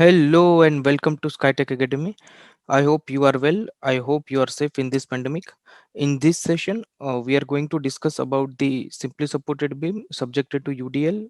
Hello and welcome to SkyTech Academy. I hope you are well. I hope you are safe in this pandemic. In this session, we are going to discuss about the simply supported beam subjected to UDL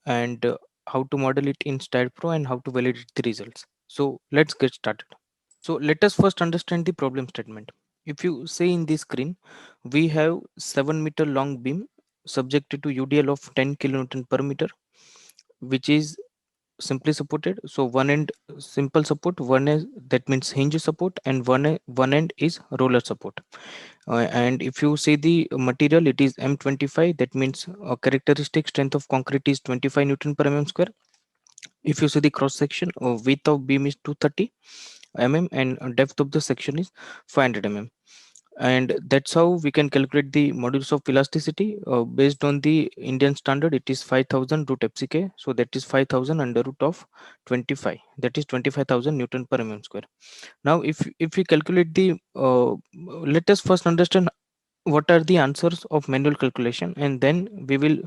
and how to model it in StatPro and how to validate the results. So let's get started. So let us first understand the problem statement. If you see in the screen, we have 7-meter long beam subjected to UDL of 10 kilonewton per meter, which is simply supported. So one end simple support, one is that means hinge support, and one end is roller support. And if you see the material, it is M25. That means a characteristic strength of concrete is 25 Newton per mm square. If you see the cross section, width of beam is 230 mm and depth of the section is 500 mm. And that's how we can calculate the modulus of elasticity based on the Indian standard. It is 5000 root fck, so that is 5000 under root of 25, that is 25,000 Newton per mm square. Now if we calculate the let us first understand what are the answers of manual calculation, and then we will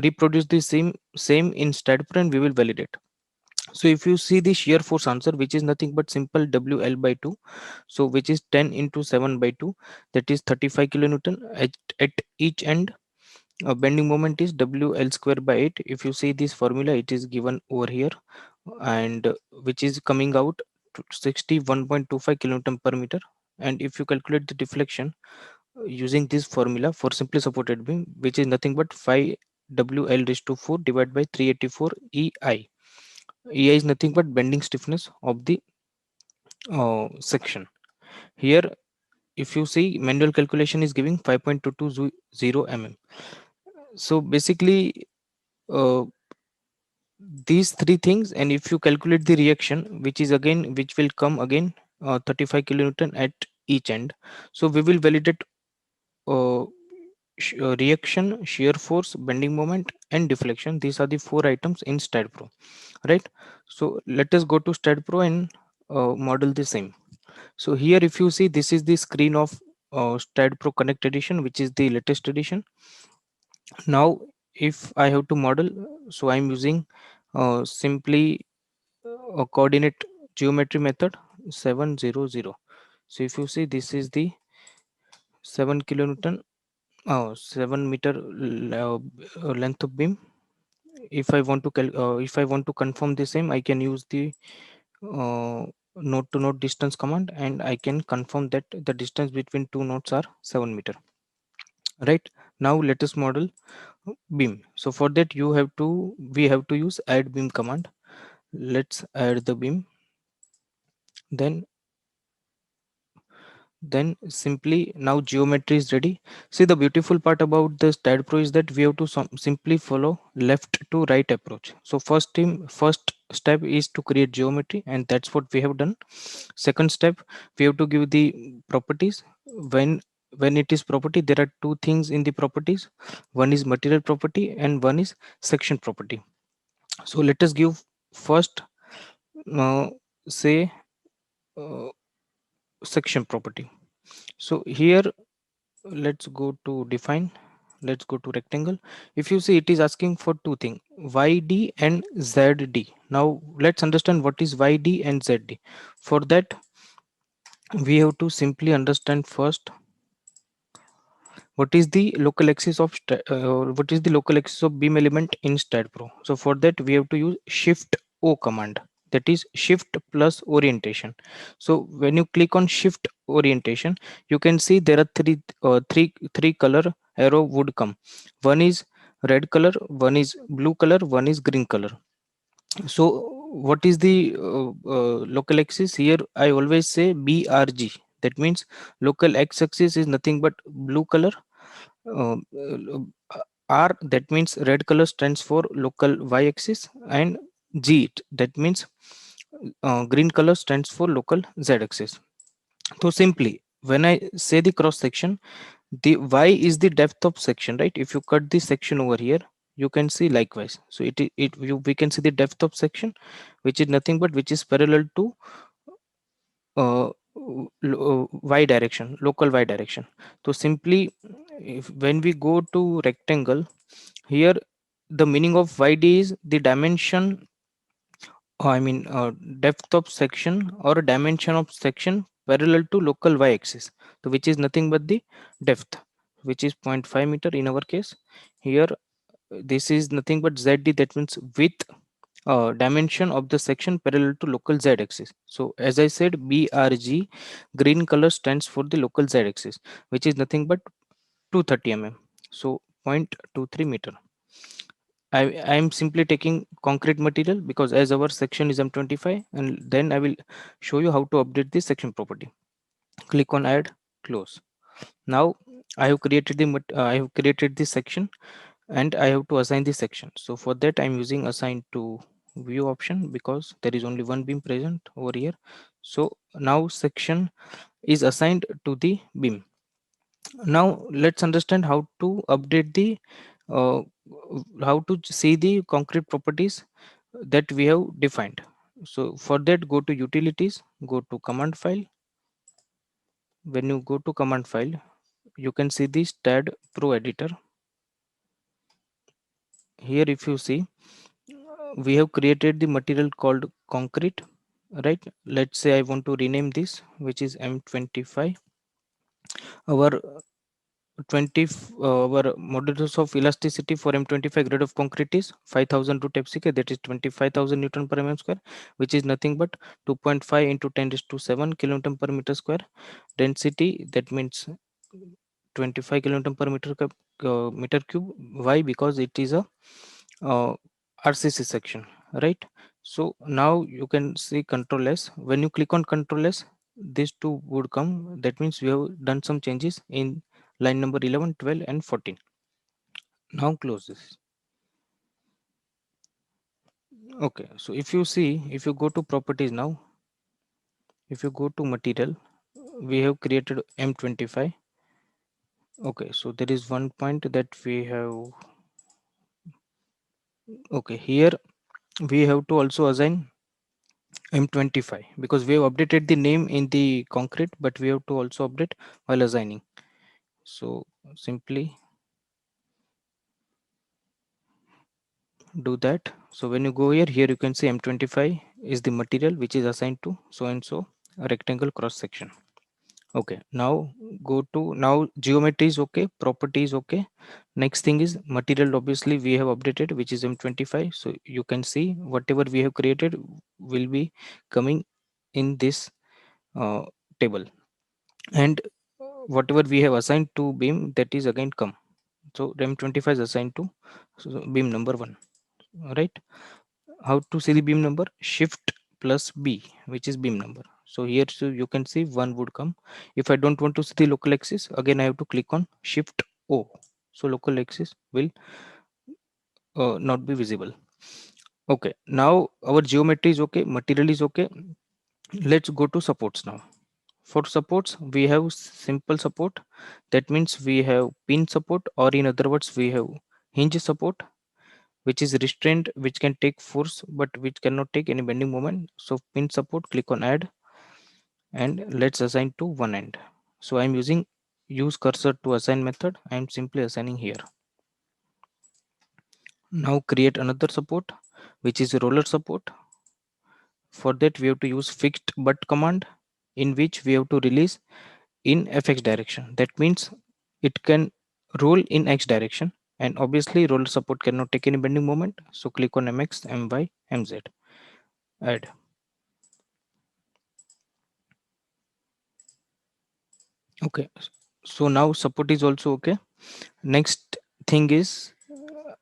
reproduce the same in StatPro and we will validate. So if you see the shear force answer, which is nothing but simple WL by 2, so which is 10 into 7 by 2, that is 35 kilonewton at each end. Bending moment is WL square by 8. If you see this formula, it is given over here, and which is coming out to 61.25 kilonewton per meter. And if you calculate the deflection using this formula for simply supported beam, which is nothing but 5 WL raised to 4 divided by 384 EI. EI is nothing but bending stiffness of the section. Here, if you see, manual calculation is giving 5.220 mm. So basically, uh, these three things, and if you calculate the reaction, which will come again 35 kilonewton at each end. So we will validate uh, reaction, shear force, bending moment, and deflection. These are the four items in StatPro, right? So let us go to StatPro and model the same. So here, if you see, this is the screen of StatPro Connect edition, which is the latest edition. Now, if I have to model, so I'm using simply a coordinate geometry method 700. So if you see, this is the 7 kilonewton, 7 meter length of beam. If I want to confirm the same, I can use the uh, node to node distance command, and I can confirm that the distance between two nodes are 7 meter. Right, now let us model beam. So for that, we have to use add beam command. Let's add the beam. Then simply, now geometry is ready. See, the beautiful part about the StatPro is that we have to simply follow left to right approach. So first step is to create geometry, and that's what we have done. Second step, we have to give the properties. When it is property, there are two things in the properties. One is material property and one is section property. So let us give first, uh, say, uh, section property. So here, let's go to define. Let's go to rectangle. If you see, it is asking for two things, YD and ZD. Now let's understand what is YD and ZD. For that, we have to simply understand first what is the local axis of beam element in StatPro. So for that, we have to use shift O command, that is shift plus orientation. So when you click on shift orientation, you can see there are three color arrow would come. One is red color, one is blue color, one is green color. So what is the local axis? Here I always say BRG. That means local x-axis is nothing but blue color. R, that means red color, stands for local y-axis, and G, that means green color, stands for local z-axis. So simply, when I say the cross section, the y is the depth of section, right? If you cut the section over here, you can see likewise. So we can see the depth of section, which is nothing but which is parallel to y direction, local y direction. So simply, if when we go to rectangle, here the meaning of YD is the dimension I mean depth of section or dimension of section parallel to local y-axis, so which is nothing but the depth, which is 0.5 meter in our case. Here this is nothing but ZD, that means width dimension of the section parallel to local z-axis. So as I said, BRG, green color stands for the local z-axis, which is nothing but 230 mm, so 0.23 meter. I am simply taking concrete material because as our section is M25, and then I will show you how to update this section property. Click on add, close. Now I have created I have created this section, and I have to assign this section. So for that I'm using assign to view option because there is only one beam present over here. So now section is assigned to the beam. Now let's understand how to update the uh, how to see the concrete properties that we have defined. So for that, go to utilities, go to command file. When you go to command file, you can see the STAAD Pro editor. Here if you see, we have created the material called concrete, right? Let's say I want to rename this, which is M25. Our 20 our modulus of elasticity for M25 grade of concrete is 5000 root FCK, that is 25,000 Newton per mm square, which is nothing but 2.5 into 10 raised to 7 kilonewton per meter square. Density, that means 25 kilonewton per meter cube. Why? Because it is a uh, RCC section, right? So now you can see control S. When you click on control S, these two would come. That means we have done some changes in line number 11, 12 and 14. Now close this. Okay, so if you see, if you go to properties now, if you go to material, we have created M25. Okay, so there is one point that we have. Okay, here we have to also assign M25 because we have updated the name in the concrete, but we have to also update while assigning. So simply do that. So when you go here you can see M25 is the material which is assigned to so and so a rectangle cross section. Okay, now go to, now geometry is okay, property is okay. Next thing is material, obviously we have updated, which is M25. So you can see whatever we have created will be coming in this uh, table, and whatever we have assigned to beam, that is again come. So M25 is assigned to beam number 1, right? How to see the beam number? Shift plus B, which is beam number. So here, so you can see 1 would come. If I don't want to see the local axis, again I have to click on Shift O, so local axis will not be visible. Okay, now our geometry is okay, material is okay. Let's go to supports now. For supports, we have simple support. That means we have pin support, or in other words, we have hinge support, which is restrained, which can take force but which cannot take any bending moment. So pin support, click on add, and let's assign to one end. So I'm using use cursor to assign method. I'm simply assigning here. Now create another support, which is roller support. For that we have to use fixed but command, in which we have to release in fx direction. That means it can roll in x direction, and obviously roller support cannot take any bending moment. So click on mx, my, mz, add. Okay, so now support is also okay. Next thing is,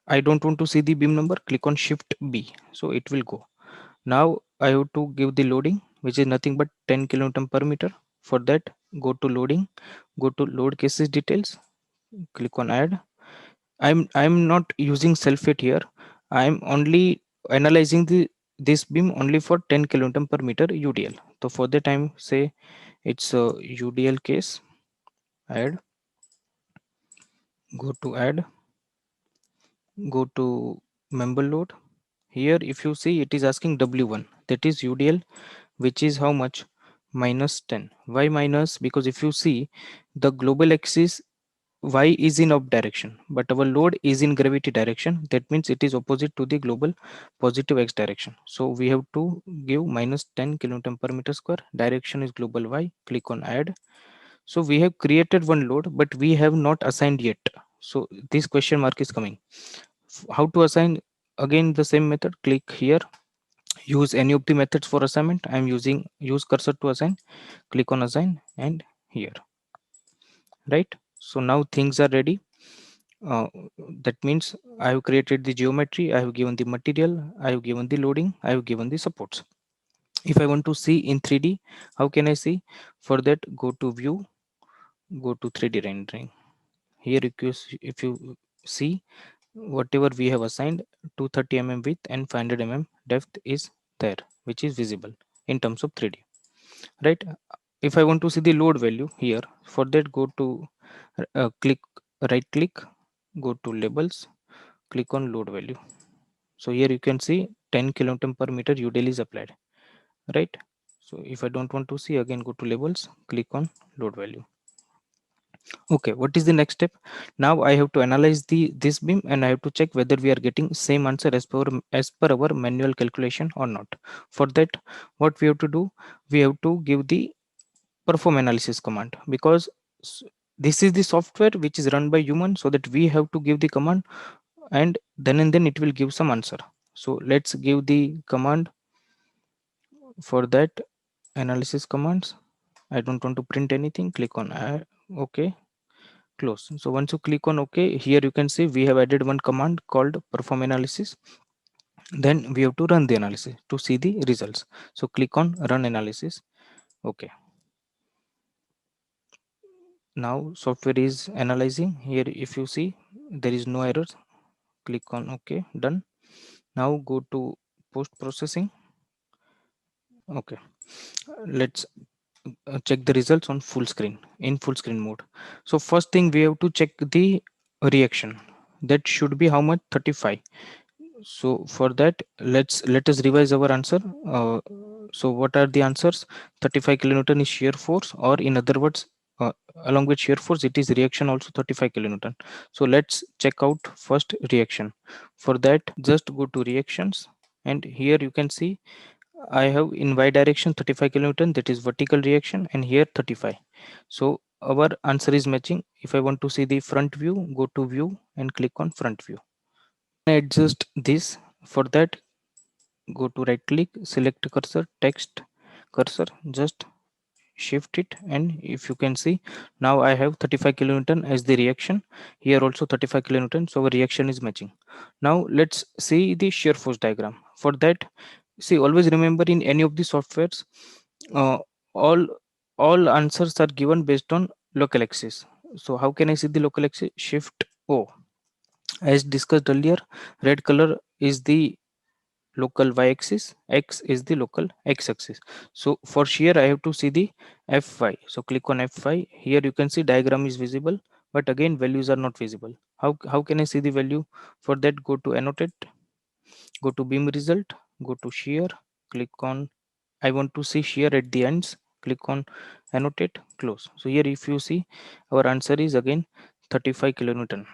I don't want to see the beam number. Click on shift B, so it will go. Now I have to give the loading, which is nothing but 10 kilonewton per meter. For that, go to loading, go to load cases details, click on add. I'm not using self-fit here. I'm only analyzing the this beam only for 10 kilonewton per meter UDL. So for that time say it's a UDL case, add, go to add, go to member load. Here if you see, it is asking W1, that is UDL, which is how much? Minus 10. Why minus? Because if you see, the global axis y is in up direction, but our load is in gravity direction. That means it is opposite to the global positive x direction. So we have to give minus 10 kilonewton per meter square. Direction is global y. Click on add. So we have created one load, but we have not assigned yet. So this question mark is coming. How to assign? Again the same method. Click here, use any of the methods for assignment. I am using use cursor to assign. Click on assign, and here, right? So now things are ready. uh, that means I have created the geometry, I have given the material, I have given the loading, I have given the supports. If I want to see in 3D, how can I see? For that, go to view, go to 3D rendering. Here if you see, whatever we have assigned, 230 mm width and 500 mm depth is there, which is visible in terms of 3D, right? If I want to see the load value here, for that, go to click, right click, go to labels, click on load value. So here you can see 10 kilonewton per meter udl is applied, right? So if I don't want to see, again go to labels, click on load value. Okay, what is the next step? Now I have to analyze the this beam, and I have to check whether we are getting same answer as per our manual calculation or not. For that, what we have to do, we have to give the perform analysis command, because s- this is the software which is run by human, so that we have to give the command, and then it will give some answer. So let's give the command. For that, analysis commands, I don't want to print anything. Click on add. Okay, close. So once you click on okay, here you can see we have added one command called perform analysis. Then we have to run the analysis to see the results. So click on run analysis. Okay, now software is analyzing. Here if you see, there is no errors. Click on okay, done. Now go to post processing. Okay, let's check the results on full screen, in full screen mode. So first thing, we have to check the reaction. That should be how much? 35. So for that, let us revise our answer. So what are the answers? 35 kilonewton is shear force, or in other words, along with shear force, it is reaction also 35 kilonewton. So let's check out first reaction. For that, just go to reactions, and here you can see I have in y direction 35 kilonewton, that is vertical reaction, and here 35. So our answer is matching. If I want to see the front view, go to view and click on front view. Adjust this. For that, go to right click, select cursor, text cursor, just shift it, and if you can see, now I have 35 kilonewton as the reaction. Here also 35 kilonewton, so our reaction is matching. Now let's see the shear force diagram. For that, see, always remember, in any of the softwares, uh, all all answers are given based on local axis. So how can I see the local axis? Shift O. As discussed earlier, red color is the local y-axis, x is the local x-axis. So for shear, I have to see the fy. So click on fy. Here you can see diagram is visible, but again values are not visible. How can I see the value? For that, go to annotate, go to beam result, go to shear, click on, I want to see shear at the ends. Click on annotate, close. So here if you see, our answer is again 35 kilonewton.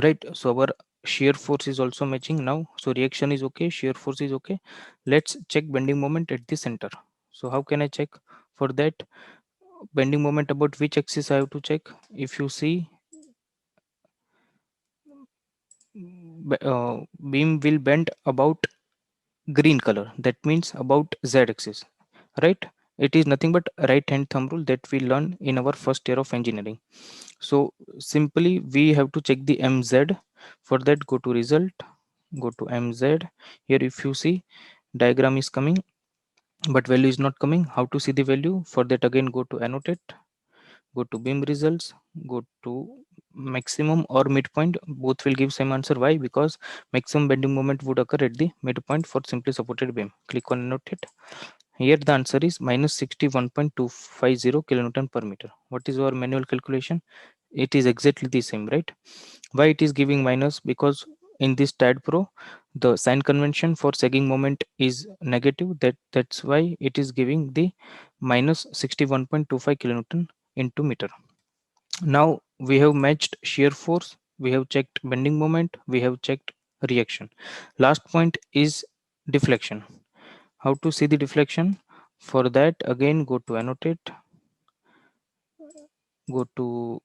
Right, so our shear force is also matching now. So reaction is okay, shear force is okay. Let's check bending moment at the center. So how can I check? For that, bending moment about which axis I have to check? If you see, beam will bend about green color, that means about z axis, right? It is nothing but right hand thumb rule that we learn in our first year of engineering. So simply we have to check the mz. For that, go to result, go to mz. Here if you see, diagram is coming, but value is not coming. How to see the value? For that, again go to annotate, go to beam results, go to maximum or midpoint. Both will give same answer. Why? Because maximum bending moment would occur at the midpoint for simply supported beam. Click on annotate. Here the answer is minus 61.250 kilonewton per meter. What is our manual calculation? It is exactly the same, right? Why it is giving minus? Because in this TAD Pro, the sign convention for sagging moment is negative. That's why it is giving the minus 61.25 kilonewton into meter. Now We have matched shear force, we have checked bending moment, we have checked reaction. Last point is deflection. How to see the deflection? For that, again, go to annotate, go to,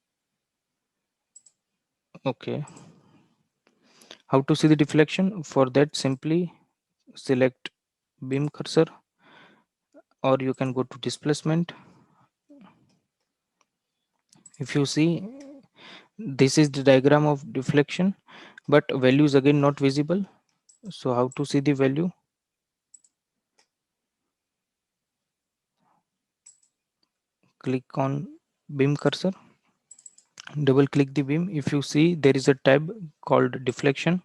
okay. How to see the deflection? For that, simply select beam cursor, or you can go to displacement. If you see, this is the diagram of deflection, but value is again not visible. So how to see the value? Click on beam cursor, double click the beam. If you see, there is a tab called deflection.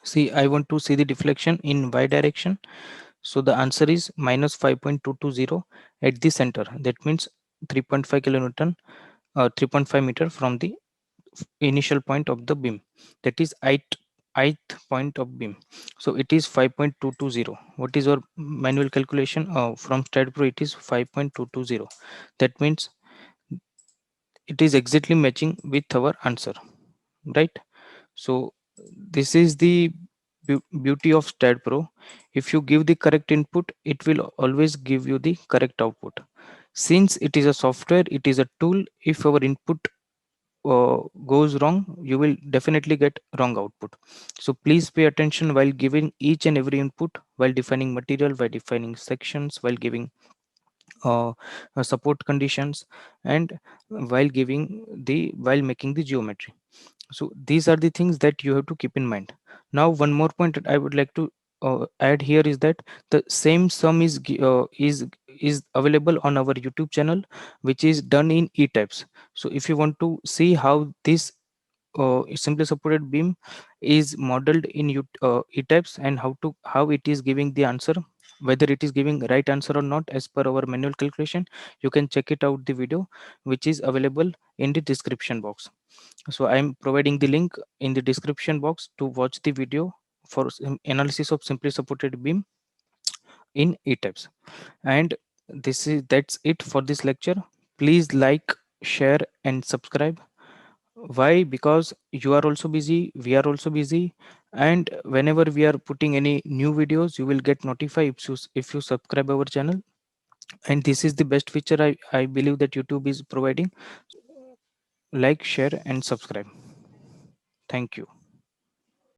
See, I want to see the deflection in y direction. So the answer is minus 5.220 at the center. That means 3.5 kilonewton, 3.5 meter from the initial point of the beam. That is ith point of beam. So it is 5.220. What is our manual calculation? From StatPro, it is 5.220. That means it is exactly matching with our answer, right? So this is the beauty of StatPro. If you give the correct input, it will always give you the correct output. Since it is a software, it is a tool. If our input goes wrong, you will definitely get wrong output. So please pay attention while giving each and every input, while defining material, while defining sections, while giving uh, support conditions, and while making the geometry. So these are the things that you have to keep in mind. Now one more point that I would like to add here is that the same sum is available on our YouTube channel, which is done in e-types. So if you want to see how this simply supported beam is modeled in e-types, and how it is giving the answer, whether it is giving right answer or not as per our manual calculation, you can check it out the video, which is available in the description box. So I'm providing the link in the description box to watch the video for analysis of simply supported beam in e-types. And that's it for this lecture. Please like, share, and subscribe. Why? Because you are also busy, we are also busy, and whenever we are putting any new videos, you will get notified if you subscribe our channel. And this is the best feature I believe that YouTube is providing. Like, share, and subscribe. Thank you.